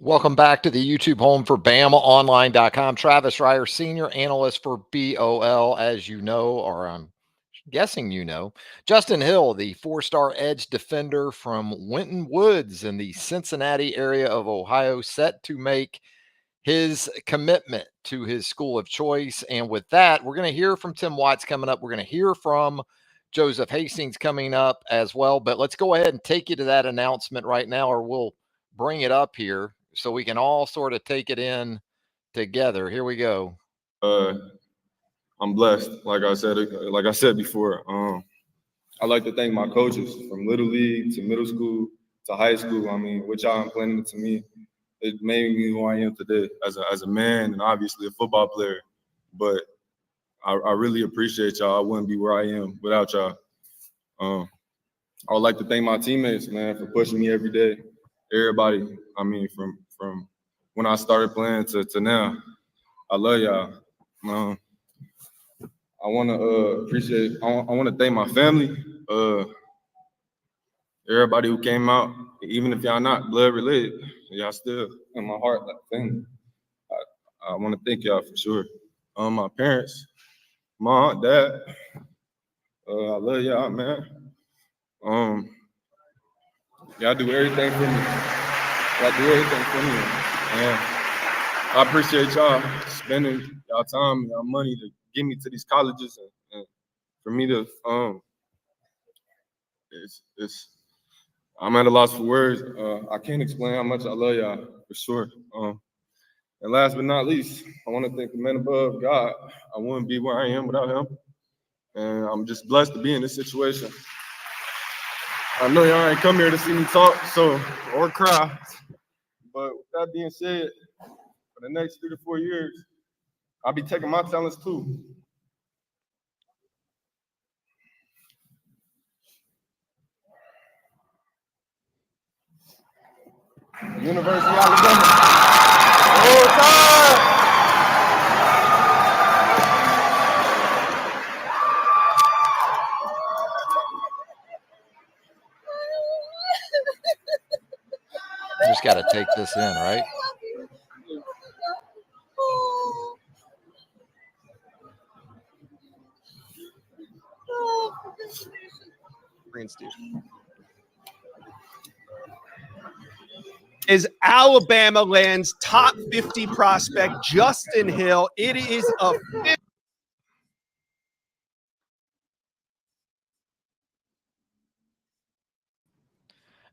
Welcome back to the YouTube home for BamaOnline.com. Travis Reier, senior analyst for BOL, as you know, or I'm guessing you know. Justin Hill, the four-star edge defender from Winton Woods in the Cincinnati area of Ohio, set to make his commitment to his school of choice. And with that, we're going to hear from Tim Watts coming up. We're going to hear from Joseph Hastings coming up as well. But let's go ahead and take you to that announcement right now, or we'll bring it up here so we can all sort of take it in together. Here we go. I'm blessed. Like I said before, I like to thank my coaches from Little League to middle school to high school. I mean, what y'all implemented to me, it made me who I am today as a man and obviously a football player. But I really appreciate y'all. I wouldn't be where I am without y'all. I would like to thank my teammates, man, for pushing me every day. Everybody, I mean, from when I started playing to now, I love y'all. I want to I want to thank my family, everybody who came out, even if y'all not blood related, y'all still in my heart like family. I want to thank y'all for sure. My parents, mom, dad, I love y'all, man. Y'all do everything for me. And I appreciate y'all spending y'all time and y'all money to get me to these colleges and for me to I'm at a loss for words. I can't explain how much I love y'all for sure. And last but not least, I want to thank the man above, God. I wouldn't be where I am without him. And I'm just blessed to be in this situation. I know y'all ain't come here to see me talk or cry. But with that being said, for the next 3 to 4 years, I'll be taking my talents too. University of Alabama. Roll Tide! Just got to take this in, right? Is Alabama lands top 50 prospect Justin Hill. It is a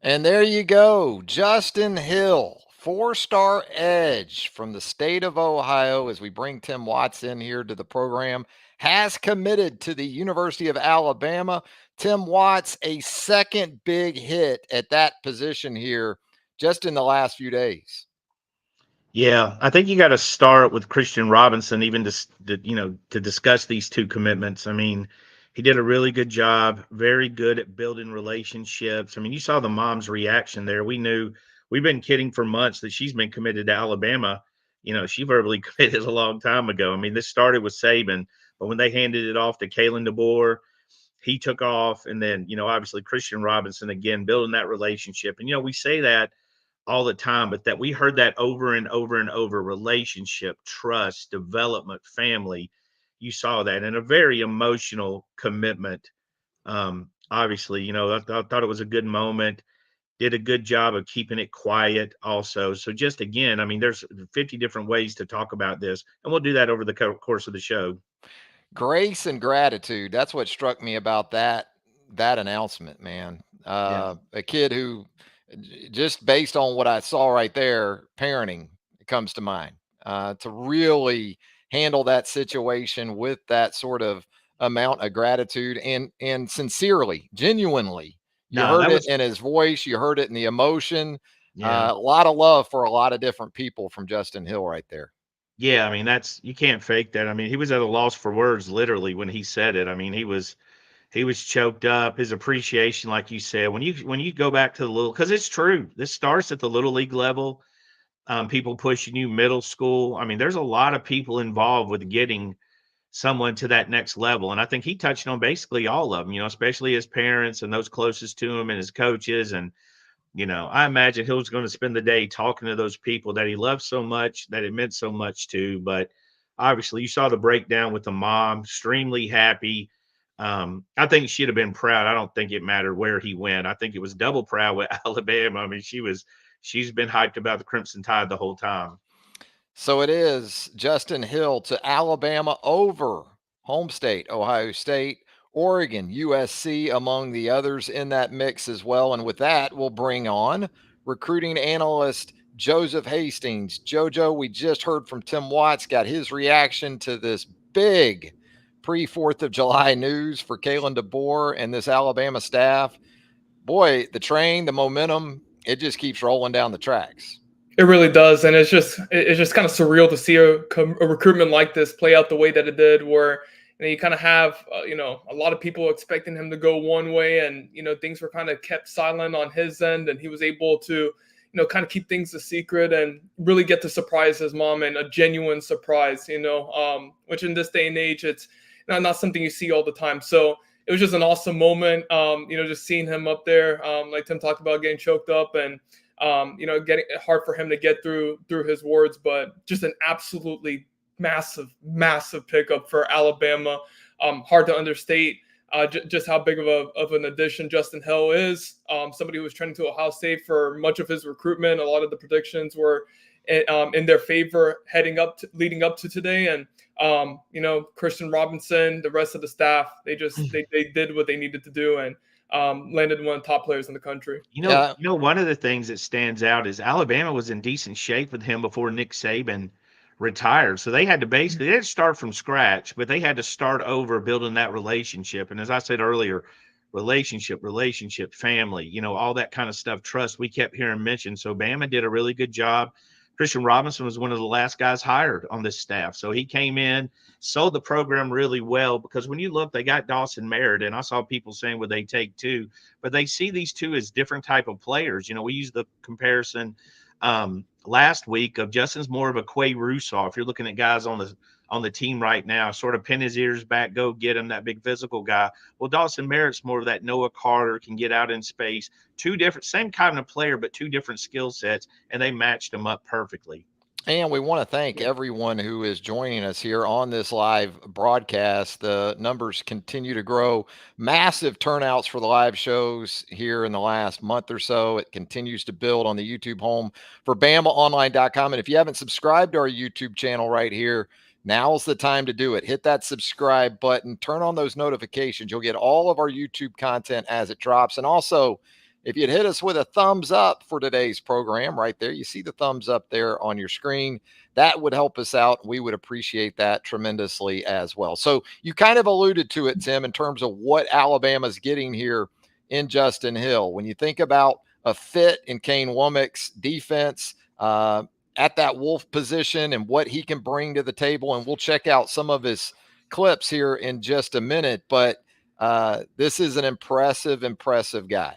And there you go, Justin Hill, four-star edge from the state of Ohio, as we bring Tim Watts in here to the program, has committed to the University of Alabama. Tim Watts, a second big hit at that position here just in the last few days. Yeah, I think you got to start with Christian Robinson, even to discuss these two commitments. I mean, he did a really good job, very good at building relationships. I mean, you saw the mom's reaction there. We knew we've been kidding for months that she's been committed to Alabama. You know, she verbally committed a long time ago. I mean, this started with Saban, but when they handed it off to Kalen DeBoer, he took off. And then, obviously Christian Robinson, again, building that relationship. And, we say that all the time, but that we heard that over and over and over: relationship, trust, development, family. You saw that in a very emotional commitment. Obviously, I thought it was a good moment, did a good job of keeping it quiet also. So just again, I mean, there's 50 different ways to talk about this, and we'll do that over the course of the show. Grace and gratitude. That's what struck me about that announcement, man. A kid who, just based on what I saw right there, parenting comes to mind. To really handle that situation with that sort of amount of gratitude and sincerely, genuinely. You heard it in his voice. You heard it in the emotion. A lot of love for a lot of different people from Justin Hill right there. Yeah, I mean, you can't fake that. I mean, he was at a loss for words, literally, when he said it. I mean, he was choked up. His appreciation, like you said, when you go back to the little, because it's true, this starts at the little league level. People pushing you, middle school. I mean, there's a lot of people involved with getting someone to that next level, and I think he touched on basically all of them. Especially his parents and those closest to him and his coaches, and I imagine he was going to spend the day talking to those people that he loved so much, that it meant so much to. But obviously, you saw the breakdown with the mom, extremely happy. I think she'd have been proud. I don't think it mattered where he went. I think it was double proud with Alabama. I mean, she's been hyped about the Crimson Tide the whole time. So it is Justin Hill to Alabama over home state, Ohio State, Oregon, USC, among the others in that mix as well. And with that, we'll bring on recruiting analyst Joseph Hastings. JoJo, we just heard from Tim Watts, got his reaction to this big pre-4th of July news for Kalen DeBoer and this Alabama staff. Boy, the train, the momentum, it just keeps rolling down the tracks. It really does, and it's just kind of surreal to see a recruitment like this play out the way that it did, where you kind of have a lot of people expecting him to go one way, and things were kind of kept silent on his end, and he was able to kind of keep things a secret and really get to surprise his mom, and a genuine surprise, which in this day and age it's not something you see all the time. So it was just an awesome moment, just seeing him up there, like Tim talked about, getting choked up and. Getting hard for him to get through his words, but just an absolutely massive pickup for Alabama. Hard to understate just how big of an addition Justin Hill is. Somebody who was trending to Ohio State for much of his recruitment. A lot of the predictions were in their favor leading up to today, and Christian Robinson, the rest of the staff, they did what they needed to do and. Landed one of the top players in the country. One of the things that stands out is Alabama was in decent shape with him before Nick Saban retired. So they had to start from scratch, but they had to start over building that relationship. And as I said earlier, relationship, family, all that kind of stuff, trust, we kept hearing mentioned. So Bama did a really good job. Christian Robinson was one of the last guys hired on this staff. So he came in, sold the program really well, because when you look, they got Dawson Merritt, and I saw people saying, would they take two? But they see these two as different type of players. We used the comparison last week of Justin's more of a Quay Russaw. If you're looking at guys on the team right now, sort of pin his ears back, go get him, that big physical guy. Well, Dawson Merritt's more of that Noah Carter, can get out in space. Two different, same kind of player, but two different skill sets, and they matched them up perfectly. And we want to thank everyone who is joining us here on this live broadcast. The numbers continue to grow. Massive turnouts for the live shows here in the last month or so. It continues to build on the YouTube home for BamaOnline.com. And if you haven't subscribed to our YouTube channel right here, now's the time to do it. Hit that subscribe button. Turn on those notifications. You'll get all of our YouTube content as it drops. And also, if you'd hit us with a thumbs up for today's program right there, you see the thumbs up there on your screen. That would help us out. We would appreciate that tremendously as well. So you kind of alluded to it, Tim, in terms of what Alabama's getting here in Justin Hill. When you think about a fit in Kane Womack's defense at that Wolf position and what he can bring to the table, and we'll check out some of his clips here in just a minute. But this is an impressive guy.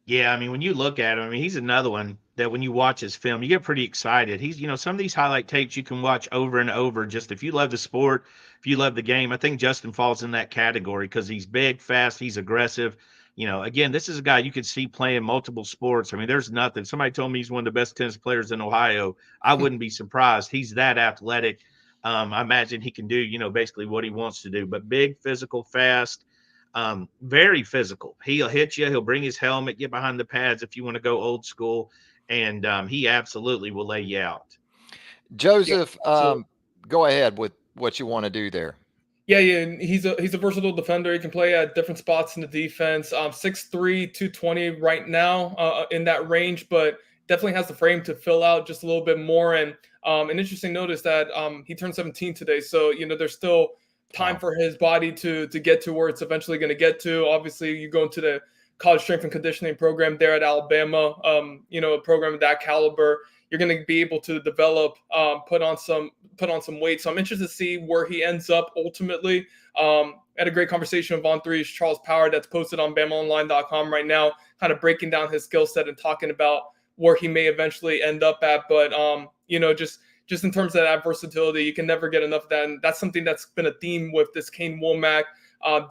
Yeah, I mean, when you look at him, he's another one that when you watch his film, you get pretty excited. He's, some of these highlight tapes you can watch over and over. Just if you love the sport, if you love the game, I think Justin falls in that category because he's big, fast, he's aggressive. Again, this is a guy you could see playing multiple sports. I mean, there's nothing. Somebody told me he's one of the best tennis players in Ohio. I wouldn't be surprised. He's that athletic. I imagine he can do, basically what he wants to do. But big, physical, fast. Very physical. He'll hit you. He'll bring his helmet, get behind the pads if you want to go old school, and he absolutely will lay you out. Joseph, go ahead with what you want to do there. Yeah. He's a versatile defender. He can play at different spots in the defense. 6'3", 220 right now in that range, but definitely has the frame to fill out just a little bit more. And an interesting note is that he turned 17 today, so there's still time for his body to get to where it's eventually going to get to. Obviously, you go into the college strength and conditioning program there at Alabama, a program of that caliber, you're going to be able to develop, put on some weight. So I'm interested to see where he ends up ultimately. Had a great conversation with On3's Charles Power that's posted on BamaOnline.com right now, kind of breaking down his skill set and talking about where he may eventually end up at. But, just in terms of that versatility, you can never get enough of that. And that's something that's been a theme with this Kane Womack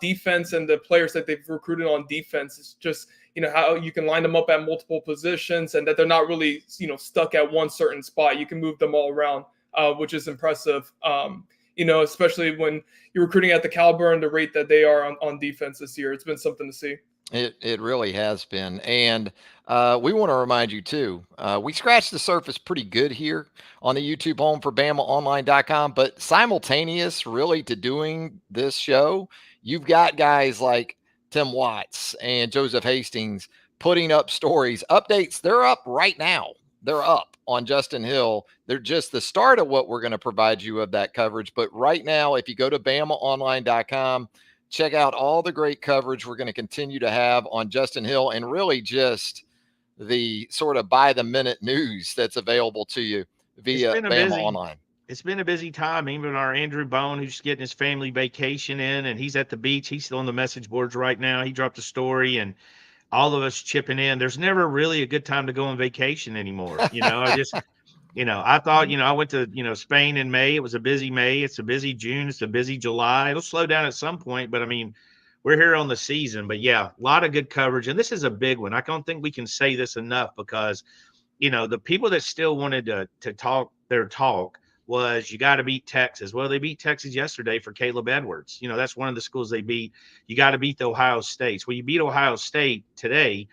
defense and the players that they've recruited on defense. It's just, how you can line them up at multiple positions and that they're not really, stuck at one certain spot. You can move them all around, which is impressive. Especially when you're recruiting at the caliber and the rate that they are on defense this year. It's been something to see. It really has been. And we want to remind you, too, we scratched the surface pretty good here on the YouTube home for BamaOnline.com. But simultaneous, really, to doing this show, you've got guys like Tim Watts and Joseph Hastings putting up stories, updates. They're up right now. They're up on Justin Hill. They're just the start of what we're going to provide you of that coverage. But right now, if you go to BamaOnline.com, check out all the great coverage we're going to continue to have on Justin Hill and really just the sort of by the minute news that's available to you via Bama Online. It's been a busy time. Even our Andrew Bone, who's getting his family vacation in, and he's at the beach. He's still on the message boards right now. He dropped a story, and all of us chipping in. There's never really a good time to go on vacation anymore. I thought, I went to, Spain in May. It was a busy May. It's a busy June. It's a busy July. It'll slow down at some point, but we're here on the season. But yeah, a lot of good coverage. And this is a big one. I don't think we can say this enough because, the people that still wanted to talk their talk was you got to beat Texas. Well, they beat Texas yesterday for Caleb Edwards. That's one of the schools they beat. You got to beat the Ohio States. Well, you beat Ohio State today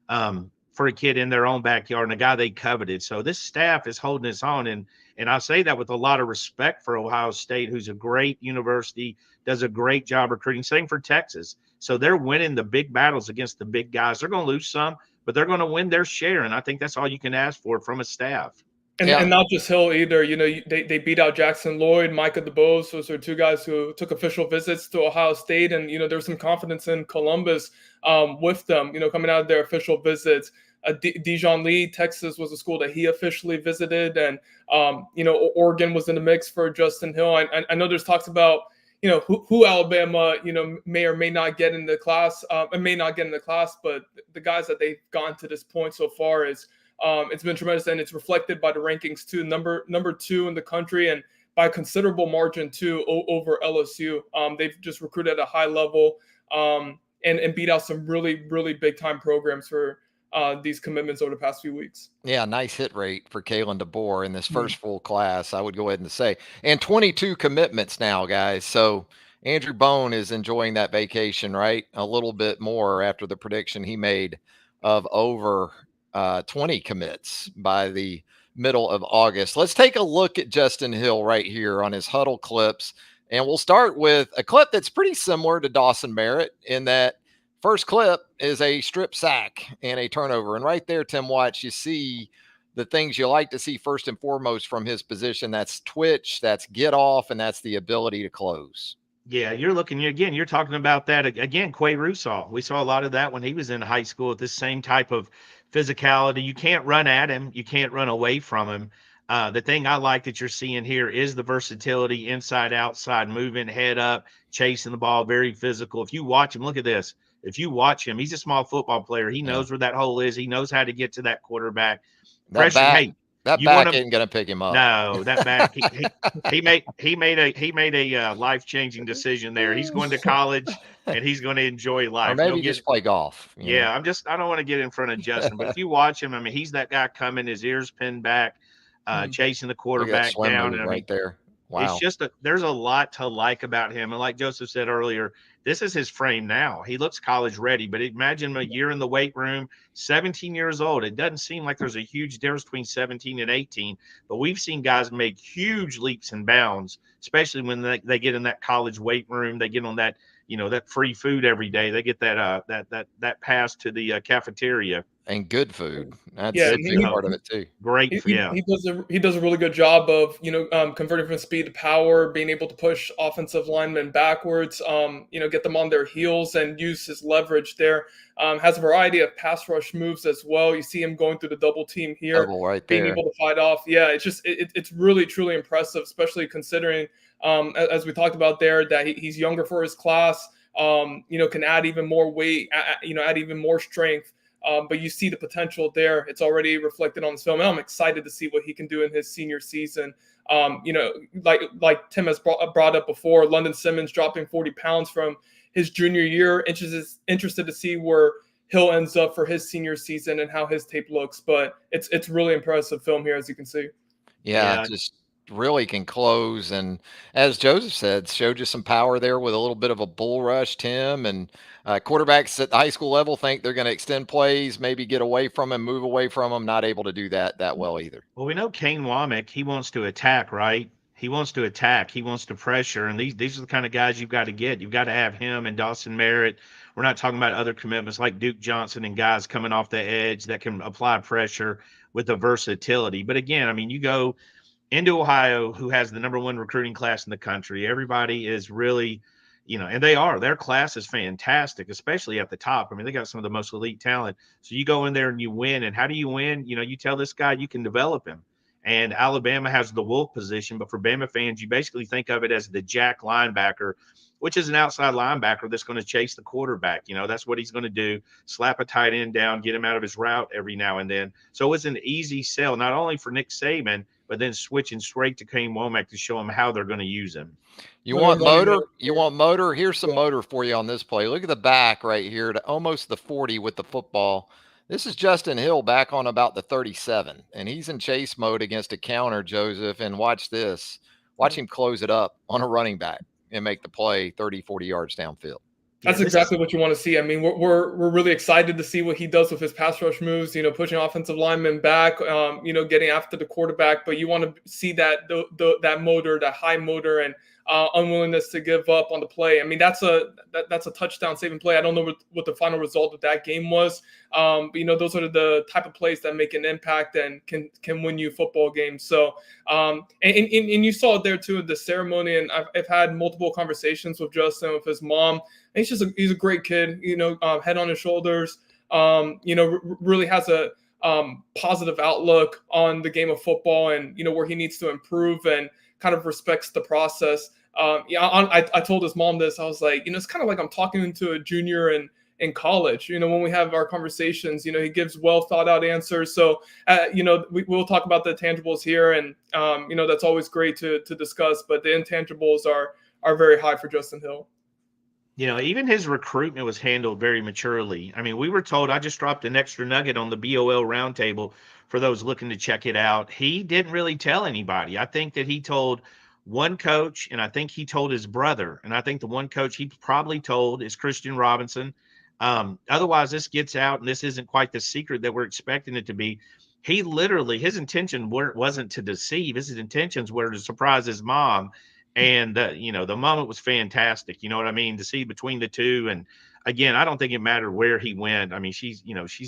for a kid in their own backyard and a guy they coveted. So this staff is holding its own. And I say that with a lot of respect for Ohio State, who's a great university, does a great job recruiting. Same for Texas. So they're winning the big battles against the big guys. They're going to lose some, but they're going to win their share. And I think that's all you can ask for from a staff. And not just Hill either. They beat out Jackson Lloyd, Micah DeBose. Those are two guys who took official visits to Ohio State. And, there's some confidence in Columbus with them, coming out of their official visits. Dijon Lee, Texas was a school that he officially visited. And, Oregon was in the mix for Justin Hill. I know there's talks about, who Alabama, may or may not get in the class, but the guys that they've gone to this point so far is it's been tremendous, and it's reflected by the rankings too. Number 2 in the country, and by a considerable margin too over LSU. They've just recruited at a high level and beat out some really, really big time programs for these commitments over the past few weeks. Yeah, nice hit rate for Kalen DeBoer in this first full class, I would go ahead and say. And 22 commitments now, guys. So Andrew Bone is enjoying that vacation, right? A little bit more after the prediction he made of over 20 commits by the middle of August. Let's take a look at Justin Hill right here on his huddle clips. And we'll start with a clip that's pretty similar to Dawson Merritt in that first clip is a strip sack and a turnover. And right there, Tim Watts, you see the things you like to see first and foremost from his position. That's twitch, that's get off, and that's the ability to close. Yeah, you're talking about that again, Quay Russaw. We saw a lot of that when he was in high school at this same type of physicality. You can't run at him. You can't run away from him. The thing I like that you're seeing here is the versatility, inside, outside, moving, head up, chasing the ball, very physical. If you watch him, look at this. If you watch him, he's a small football player. He knows where that hole is. He knows how to get to that quarterback. That back ain't gonna pick him up. No, that back. he made a life-changing decision there. He's going to college and he's going to enjoy life. Or maybe just play golf. Yeah, I don't want to get in front of Justin, but if you watch him, he's that guy coming, his ears pinned back, chasing the quarterback down, and right there. Wow. It's just there's a lot to like about him. And like Joseph said earlier, this is his frame now. He looks college ready, but imagine him a year in the weight room, 17 years old. It doesn't seem like there's a huge difference between 17 and 18, but we've seen guys make huge leaps and bounds, especially when they get in that college weight room. They get on that, that free food every day. They get that pass to the cafeteria. And good food. That's a big part of it too. Great. He does a really good job of, converting from speed to power, being able to push offensive linemen backwards, get them on their heels and use his leverage there. Has a variety of pass rush moves as well. You see him going through the double team here, being able to fight off. Yeah, it's just, it's really, truly impressive, especially considering, as we talked about there, that he's younger for his class, can add even more weight, add even more strength. But you see the potential there. It's already reflected on his film. And I'm excited to see what he can do in his senior season. Like Tim has brought up before, London Simmons dropping 40 pounds from his junior year. Interested to see where Hill ends up for his senior season and how his tape looks. But it's really impressive film here, as you can see. Yeah, Yeah. just really can close. And as Joseph said, showed you some power there with a little bit of a bull rush, Tim. And quarterbacks at the high school level think they're going to extend plays, maybe get away from him, move away from him. Not able to do that well either. Well, we know Kane Womack, he wants to attack, right? He wants to attack. He wants to pressure. And these are the kind of guys you've got to get. You've got to have him and Dawson Merritt. We're not talking about other commitments like Duke Johnson and guys coming off the edge that can apply pressure with the versatility. But again, I mean, you go into Ohio, who has the number one recruiting class in the country. Everybody is really, and their class is fantastic, especially at the top. I mean, they got some of the most elite talent. So you go in there and you win. And how do you win? You tell this guy you can develop him. And Alabama has the wolf position, but for Bama fans, you basically think of it as the jack linebacker, which is an outside linebacker that's going to chase the quarterback. That's what he's going to do. Slap a tight end down, get him out of his route every now and then. So it's an easy sell, not only for Nick Saban, but then switching straight to Kane Womack to show him how they're going to use him. You want motor? You want motor? Here's some motor for you on this play. Look at the back right here to almost the 40 with the football. This is Justin Hill back on about the 37, and he's in chase mode against a counter, Joseph. And watch this. Watch him close it up on a running back and make the play 30, 40 yards downfield. That's exactly what you want to see. I mean, we're really excited to see what he does with his pass rush moves, pushing offensive linemen back, getting after the quarterback. But you want to see that that motor, that high motor, and unwillingness to give up on the play. I mean, that's a touchdown saving play. I don't know what the final result of that game was. But those are the type of plays that make an impact and can win you football games. So, and you saw it there too, the ceremony. And I've had multiple conversations with Justin, with his mom. And he's a great kid, head on his shoulders, really has a positive outlook on the game of football and, where he needs to improve and kind of respects the process. I told his mom this. I was like, it's kind of like I'm talking to a junior in college. When we have our conversations, he gives well thought out answers. So, we'll talk about the intangibles here, and that's always great to discuss. But the intangibles are very high for Justin Hill. Even his recruitment was handled very maturely. I mean, we were told, I just dropped an extra nugget on the BOL roundtable for those looking to check it out. He didn't really tell anybody. I think that he told one coach, and I think he told his brother. And I think the one coach he probably told is Christian Robinson. Otherwise, this gets out, and this isn't quite the secret that we're expecting it to be. He literally, his intention wasn't to deceive. His intentions were to surprise his mom. And, the moment was fantastic. You know what I mean? To see between the two. And again, I don't think it mattered where he went. I mean, she's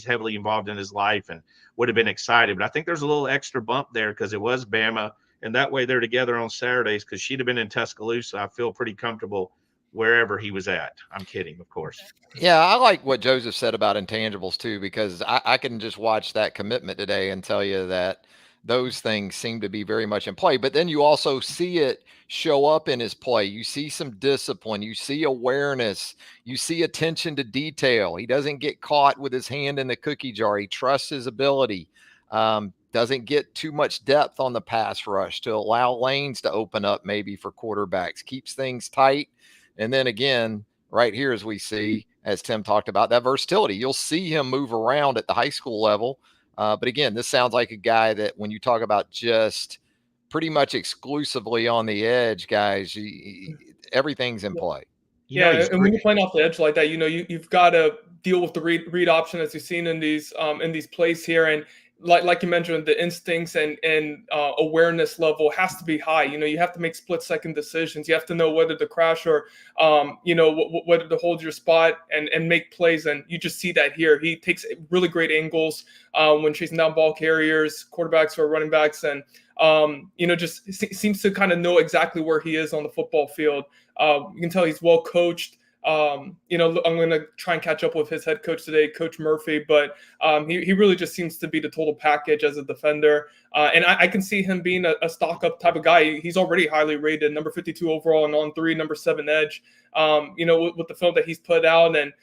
heavily involved in his life and would have been excited. But I think there's a little extra bump there because it was Bama. And that way they're together on Saturdays because she'd have been in Tuscaloosa. I feel pretty comfortable wherever he was at. I'm kidding, of course. Yeah, I like what Joseph said about intangibles too, because I can just watch that commitment today and tell you that those things seem to be very much in play. But then you also see it show up in his play. You see some discipline, you see awareness, you see attention to detail. He doesn't get caught with his hand in the cookie jar. He trusts his ability. Doesn't get too much depth on the pass rush to allow lanes to open up maybe for quarterbacks, keeps things tight. And then again, right here, as we see, as Tim talked about, that versatility, you'll see him move around at the high school level. But again, this sounds like a guy that when you talk about just pretty much exclusively on the edge, guys, everything's in play. And when you're playing off the edge like that, you've got to deal with the read option as you've seen in these plays here. And like you mentioned, the instincts and awareness level has to be high. You have to make split-second decisions. You have to know whether to crash or, whether to hold your spot and make plays. And you just see that here. He takes really great angles when chasing down ball carriers, quarterbacks or running backs, and just seems to kind of know exactly where he is on the football field. You can tell he's well coached. I'm going to try and catch up with his head coach today, Coach Murphy, but he really just seems to be the total package as a defender. And I can see him being a stock up type of guy. He's already highly rated, number 52 overall and on 3, number 7 edge. With the film that he's put out and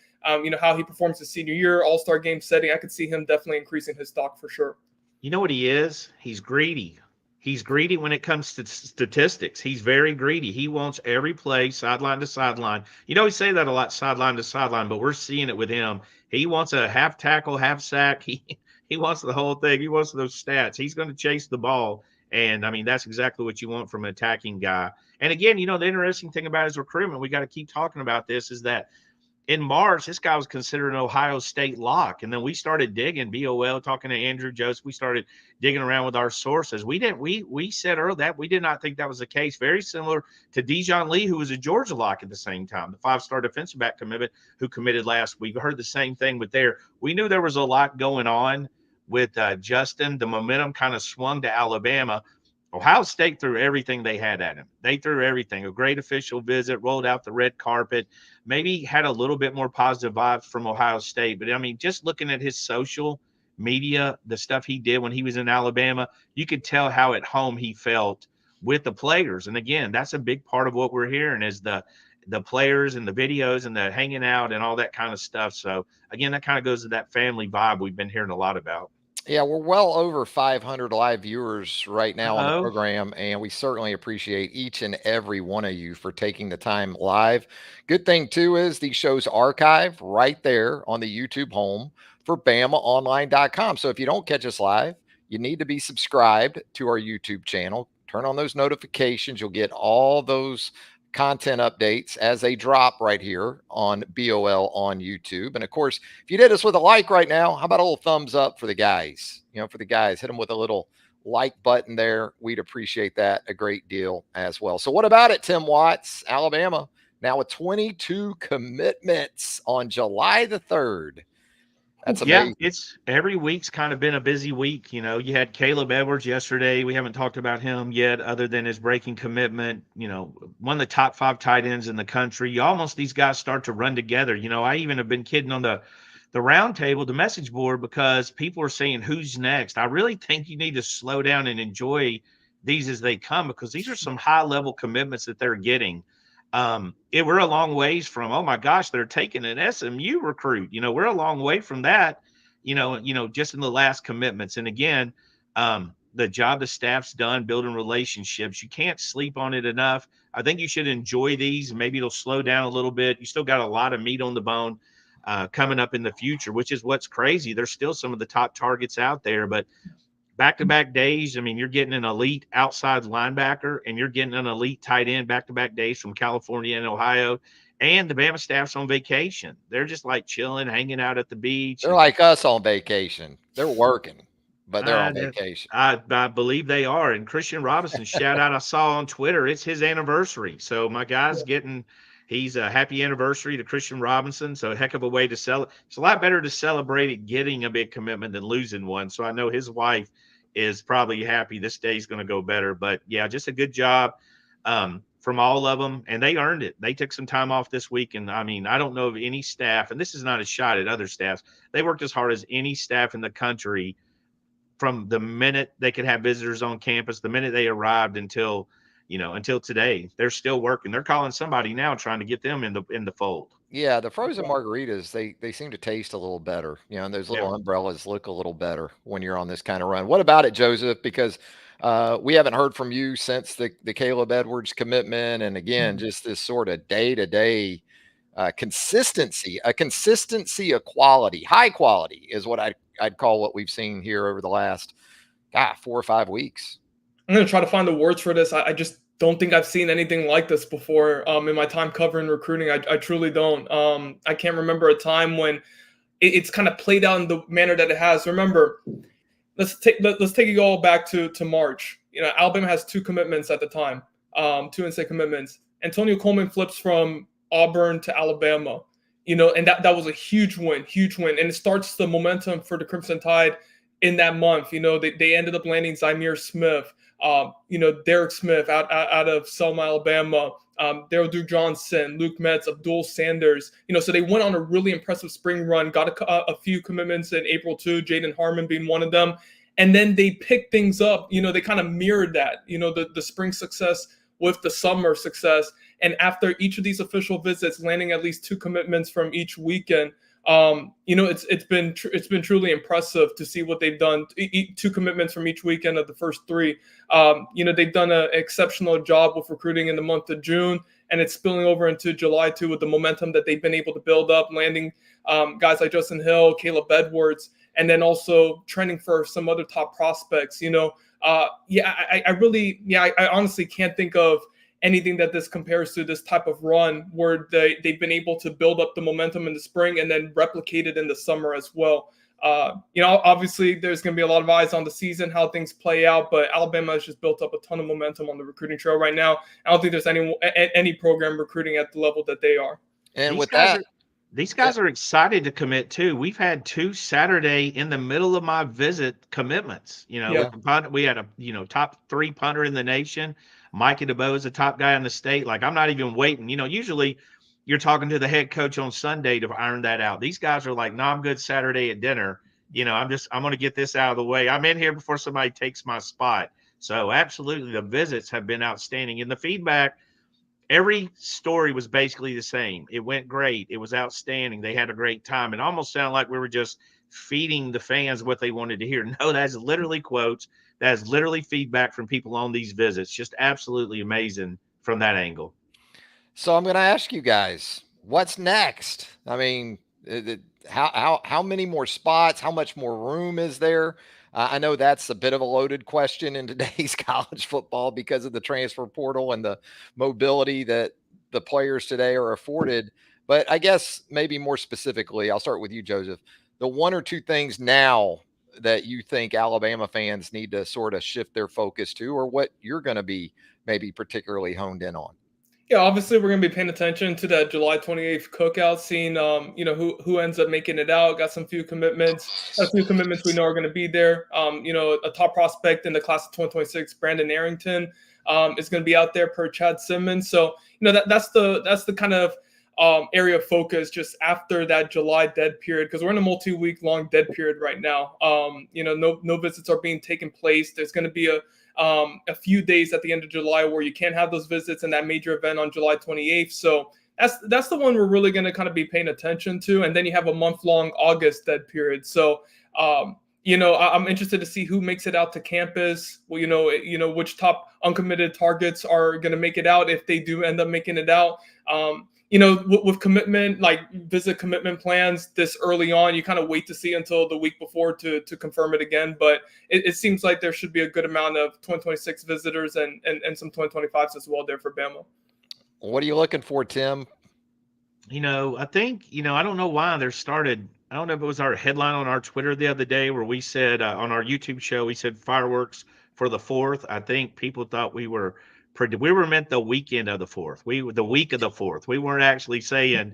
how he performs his senior year, all-star game setting, I could see him definitely increasing his stock for sure. You know what he is? He's greedy. He's greedy when it comes to statistics. He's very greedy. He wants every play sideline to sideline. We say that a lot, sideline to sideline, but we're seeing it with him. He wants a half tackle, half sack. He wants the whole thing. He wants those stats. He's going to chase the ball. And, I mean, that's exactly what you want from an attacking guy. And, again, the interesting thing about his recruitment, we got to keep talking about this, is that in March, this guy was considered an Ohio State lock. And then we started digging, BOL, talking to Andrew Joseph. We started digging around with our sources. We said earlier that we did not think that was the case. Very similar to Dijon Lee, who was a Georgia lock at the same time, the 5-star defensive back commitment who committed last week. We heard the same thing with there. We knew there was a lot going on with Justin. The momentum kind of swung to Alabama. Ohio State threw everything they had at him. They threw everything. A great official visit, rolled out the red carpet, maybe had a little bit more positive vibes from Ohio State. But, I mean, just looking at his social media, the stuff he did when he was in Alabama, you could tell how at home he felt with the players. And, again, that's a big part of what we're hearing is the players and the videos and the hanging out and all that kind of stuff. So, again, that kind of goes to that family vibe we've been hearing a lot about. Yeah, we're well over 500 live viewers right now on the program, and we certainly appreciate each and every one of you for taking the time live. Good thing, too, is these shows archive right there on the YouTube home for BamaOnline.com. So if you don't catch us live, you need to be subscribed to our YouTube channel. Turn on those notifications. You'll get all those content updates as they drop right here on BOL on YouTube. And of course, if you did us with a like right now, how about a little thumbs up for the guys? For the guys, hit them with a little like button there. We'd appreciate that a great deal as well. So what about it, Tim Watts? Alabama now with 22 commitments on July the 3rd. That's amazing. Yeah, it's every week's kind of been a busy week. You had Caleb Edwards yesterday. We haven't talked about him yet other than his breaking commitment. One of the top 5 tight ends in the country. These guys start to run together. I even have been kidding on the round table, the message board, because people are saying, who's next? I really think you need to slow down and enjoy these as they come, because these are some high-level commitments that they're getting. We're a long ways from, oh my gosh, they're taking an SMU recruit. We're a long way from that, just in the last commitments. And again, the job the staff's done building relationships, you can't sleep on it enough. I think you should enjoy these. Maybe it'll slow down a little bit. You still got a lot of meat on the bone coming up in the future, which is what's crazy. There's still some of the top targets out there, but back-to-back days, I mean, you're getting an elite outside linebacker and you're getting an elite tight end back-to-back days from California and Ohio, and the Bama staff's on vacation. They're just like chilling, hanging out at the beach. They're like us on vacation. They're working, but they're on vacation. I believe they are. And Christian Robinson, shout out, I saw on Twitter, it's his anniversary. So my guy's he's a happy anniversary to Christian Robinson. So a heck of a way to sell it. It's a lot better to celebrate it getting a big commitment than losing one. So I know his wife is probably happy this day's going to go better. But yeah, just a good job from all of them. And they earned it. They took some time off this week. And I mean, I don't know of any staff, and this is not a shot at other staffs. They worked as hard as any staff in the country from the minute they could have visitors on campus, the minute they arrived until today. They're still working. They're calling somebody now trying to get them in the fold. Yeah, the frozen margaritas, they seem to taste a little better, and those little umbrellas look a little better when you're on this kind of run. What about it, Joseph? Because we haven't heard from you since the Caleb Edwards commitment, and again, just this sort of day-to-day consistency, of quality, high quality is what I'd call what we've seen here over the last 4 or 5 weeks. I'm going to try to find the words for this. I just don't think I've seen anything like this before in my time covering recruiting. I truly don't. I can't remember a time when it's kind of played out in the manner that it has. Remember, let's take it all back to March. Alabama has 2 commitments at the time, 2 in-state commitments. Antonio Coleman flips from Auburn to Alabama, and that was a huge win. And it starts the momentum for the Crimson Tide in that month. They ended up landing Zymir Smith, Derek Smith out of Selma, Alabama, Daryl Duke Johnson, Luke Metz, Abdul Sanders. So they went on a really impressive spring run, got a few commitments in April too, Jaden Harmon being one of them. And then they picked things up. They kind of mirrored that, the spring success with the summer success. And after each of these official visits, landing at least 2 commitments from each weekend, It's been truly impressive to see what they've done. 2 commitments from each weekend of the first 3. They've done an exceptional job with recruiting in the month of June, and it's spilling over into July too with the momentum that they've been able to build up, landing guys like Justin Hill, Caleb Edwards, and then also trending for some other top prospects. I honestly can't think of anything that this compares to this type of run where they've been able to build up the momentum in the spring and then replicate it in the summer as well. Obviously there's going to be a lot of eyes on the season, how things play out, but Alabama has just built up a ton of momentum on the recruiting trail right now. I don't think there's any program recruiting at the level that they are. And with that, these guys are excited to commit too. We've had 2 Saturday in the middle of my visit commitments. We had a top 3 punter in the nation. Mikey DeBow is the top guy in the state. Like, I'm not even waiting. Usually you're talking to the head coach on Sunday to iron that out. These guys are like, no, I'm good Saturday at dinner. I'm going to get this out of the way. I'm in here before somebody takes my spot. So absolutely, the visits have been outstanding. And the feedback, every story was basically the same. It went great. It was outstanding. They had a great time. It almost sounded like we were just feeding the fans what they wanted to hear. No, that's literally quotes. That's literally feedback from people on these visits. Just absolutely amazing from that angle. So I'm going to ask you guys, what's next? I mean, how many more spots? How much more room is there? I know that's a bit of a loaded question in today's college football because of the transfer portal and the mobility that the players today are afforded. But I guess maybe more specifically, I'll start with you, Joseph. The 1 or 2 things now that you think Alabama fans need to sort of shift their focus to, or what you're going to be maybe particularly honed in on? Yeah, obviously we're going to be paying attention to that July 28th cookout, seeing who ends up making it out. Got a few commitments we know are going to be there. A top prospect in the class of 2026, Brandon Arrington, is going to be out there per Chad Simmons. So that's the kind of area of focus just after that July dead period, because we're in a multi-week long dead period right now. No visits are being taken place. There's going to be a few days at the end of July where you can't have those visits and that major event on July 28th. So that's the one we're really going to kind of be paying attention to. And then you have a month-long August dead period. So, I'm interested to see who makes it out to campus. Well, which top uncommitted targets are going to make it out if they do end up making it out. With commitment, like visit commitment plans this early on, you kind of wait to see until the week before to confirm it again. But it seems like there should be a good amount of 2026 visitors and some 2025s as well there for Bama. What are you looking for, Tim? I think, I don't know why I don't know if it was our headline on our Twitter the other day where we said on our YouTube show, we said fireworks for the 4th. I think people thought we were meant the weekend of the 4th. The week of the 4th. We weren't actually saying,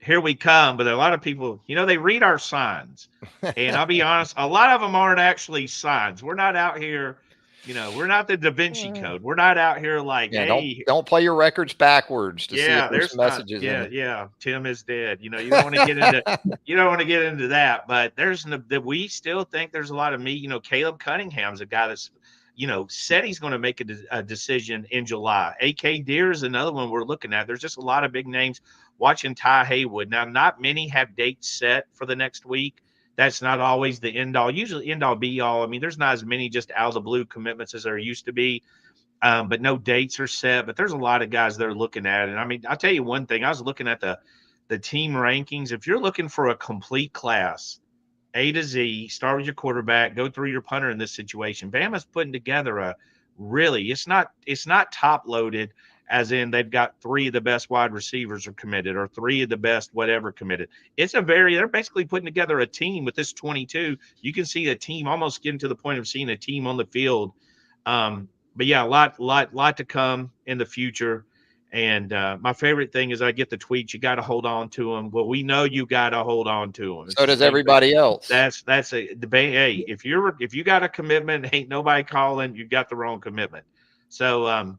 here we come. But a lot of people, they read our signs. And I'll be honest, a lot of them aren't actually signs. We're not out here, we're not the Da Vinci Code. We're not out here like, hey. Don't play your records backwards to see if there's messages in it. Yeah, Tim is dead. You don't want to get into that. But we still think there's a lot of meat. Caleb Cunningham's a guy that's said he's going to make a decision in July. A.K. Deere is another one we're looking at. There's just a lot of big names. Watching Ty Haywood. Now, not many have dates set for the next week. That's not always the end all. Usually end all be all. I mean, there's not as many just out of the blue commitments as there used to be, but no dates are set. But there's a lot of guys they're looking at. And I mean, I'll tell you one thing. I was looking at the team rankings. If you're looking for a complete class, A to Z, start with your quarterback, go through your punter in this situation. Bama's putting together it's not top loaded as in they've got 3 of the best wide receivers are committed or 3 of the best whatever committed. They're basically putting together a team with this 22. You can see a team almost getting to the point of seeing a team on the field. But yeah, a lot to come in the future. And my favorite thing is I get the tweets. You got to hold on to them. Well, we know you got to hold on to them. So does everybody else. That's a debate. Hey, if you got a commitment, ain't nobody calling. You got the wrong commitment. So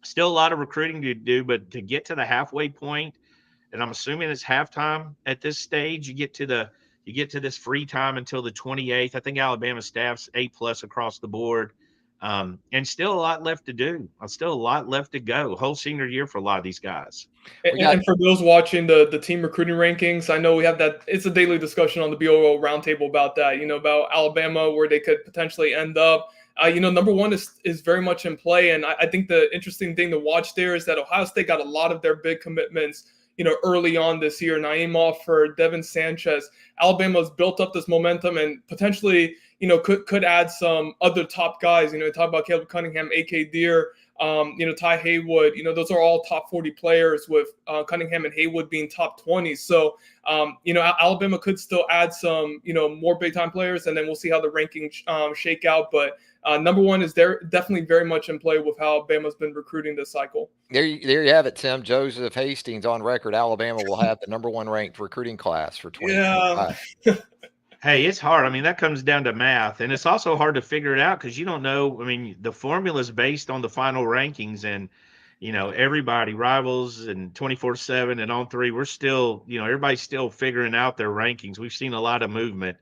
still a lot of recruiting to do, but to get to the halfway point, and I'm assuming it's halftime at this stage. You get to this free time until the 28th. I think Alabama staff's A+ across the board. And still a lot left to do. Still a lot left to go. Whole senior year for a lot of these guys. And for those watching the team recruiting rankings, I know we have that. It's a daily discussion on the BOO roundtable about that. About Alabama, where they could potentially end up. Number one is very much in play, and I think the interesting thing to watch there is that Ohio State got a lot of their big commitments, early on this year. Naeem Offer, Devin Sanchez. Alabama's built up this momentum and potentially, could add some other top guys. Talk about Caleb Cunningham, A.K. Deere. Ty Haywood, those are all top 40 players, with Cunningham and Haywood being top 20. So, Alabama could still add some, more big time players, and then we'll see how the rankings shake out. But number one is definitely very much in play with how Alabama's been recruiting this cycle. There you have it, Tim. Joseph Hastings on record. Alabama will have the number one ranked recruiting class for 2025. Yeah. Hey, it's hard. I mean, that comes down to math, and it's also hard to figure it out because you don't know. I mean, the formula is based on the final rankings, and everybody, Rivals and 24/7 and On3, we're still, everybody's still figuring out their rankings. We've seen a lot of movement,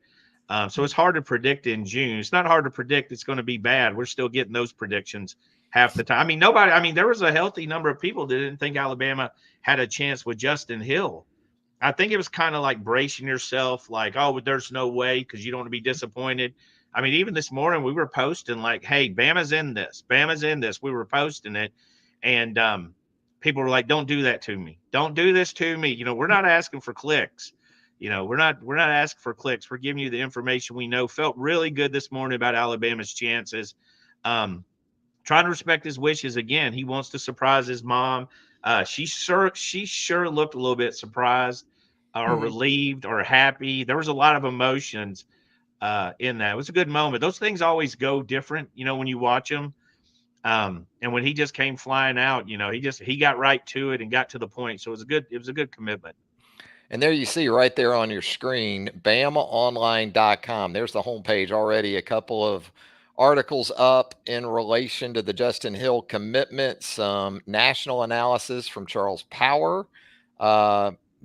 so it's hard to predict in June. It's not hard to predict it's going to be bad. We're still getting those predictions half the time. I mean, nobody. I mean, there was a healthy number of people that didn't think Alabama had a chance with Justin Hill. I think it was kind of like bracing yourself, like, oh, there's no way, because you don't want to be disappointed. I mean, even this morning we were posting like, hey, Bama's in this. Bama's in this. We were posting it. And people were like, don't do that to me. Don't do this to me. We're not asking for clicks. We're not asking for clicks. We're giving you the information we know. Felt really good this morning about Alabama's chances. Trying to respect his wishes. Again, he wants to surprise his mom. She sure looked a little bit surprised or relieved or happy. There was a lot of emotions in that. It was a good moment. Those things always go different, when you watch them. And when he just came flying out, he got right to it and got to the point. So it was a good commitment. And there you see right there on your screen, BamaOnline.com. There's the homepage already. A couple of articles up in relation to the Justin Hill commitment, some national analysis from Charles Power,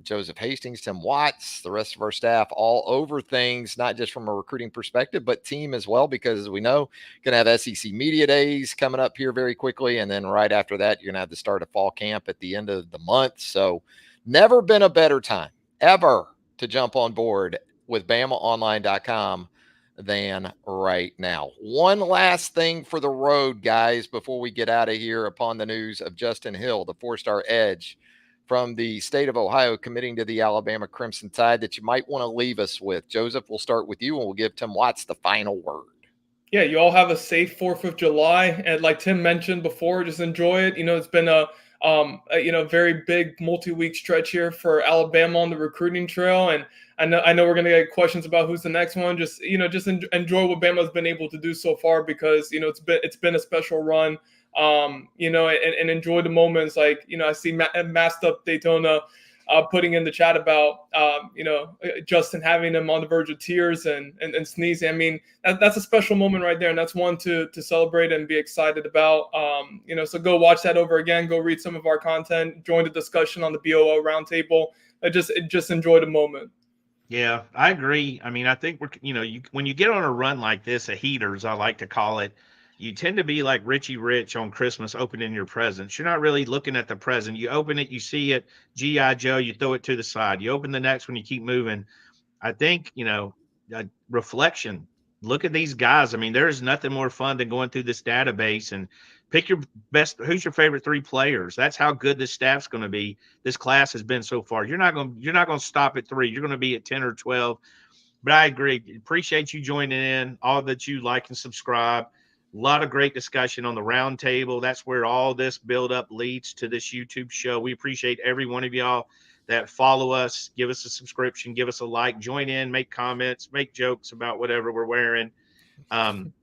Joseph Hastings, Tim Watts, the rest of our staff, all over things, not just from a recruiting perspective, but team as well, because as we know, going to have SEC Media Days coming up here very quickly. And then right after that, you're going to have the start of fall camp at the end of the month. So never been a better time ever to jump on board with BamaOnline.com than right now. One last thing for the road, guys, before we get out of here upon the news of Justin Hill, the 4-star edge from the state of Ohio committing to the Alabama Crimson Tide, that you might want to leave us with. Joseph, we'll start with you, and we'll give Tim Watts the final word. Yeah, you all have a safe 4th of July. And like Tim mentioned before, just enjoy it. It's been a very big multi-week stretch here for Alabama on the recruiting trail. And I know we're going to get questions about who's the next one. Just enjoy what Bama's been able to do so far, because, it's been a special run, and enjoy the moments. Like, I see Masked Up Daytona putting in the chat about, Justin having him on the verge of tears and sneezing. I mean, that's a special moment right there. And that's one to celebrate and be excited about. So go watch that over again. Go read some of our content, join the discussion on the BOO roundtable. Just enjoy the moment. Yeah, I agree. I mean, I think when you get on a run like this, a heaters, I like to call it, you tend to be like Richie Rich on Christmas, opening your presents. You're not really looking at the present. You open it, you see it, G.I. Joe, you throw it to the side. You open the next one, you keep moving. I think, reflection. Look at these guys. I mean, there's nothing more fun than going through this database and pick your best. Who's your favorite 3 players? That's how good this staff's going to be. This class has been so far. You're not going to stop at 3. You're going to be at 10 or 12. But I agree. Appreciate you joining in. All that you like and subscribe. A lot of great discussion on the round table. That's where all this buildup leads to this YouTube show. We appreciate every one of y'all that follow us. Give us a subscription, give us a like, join in, make comments, make jokes about whatever we're wearing.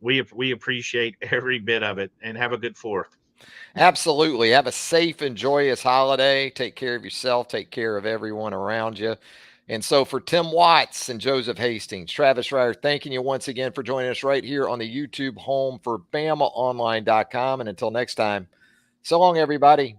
We appreciate every bit of it, and have a good 4th. Absolutely. Have a safe and joyous holiday. Take care of yourself. Take care of everyone around you. And so for Tim Watts and Joseph Hastings, Travis Reier, thanking you once again for joining us right here on the YouTube home for BamaOnline.com. And until next time, so long, everybody.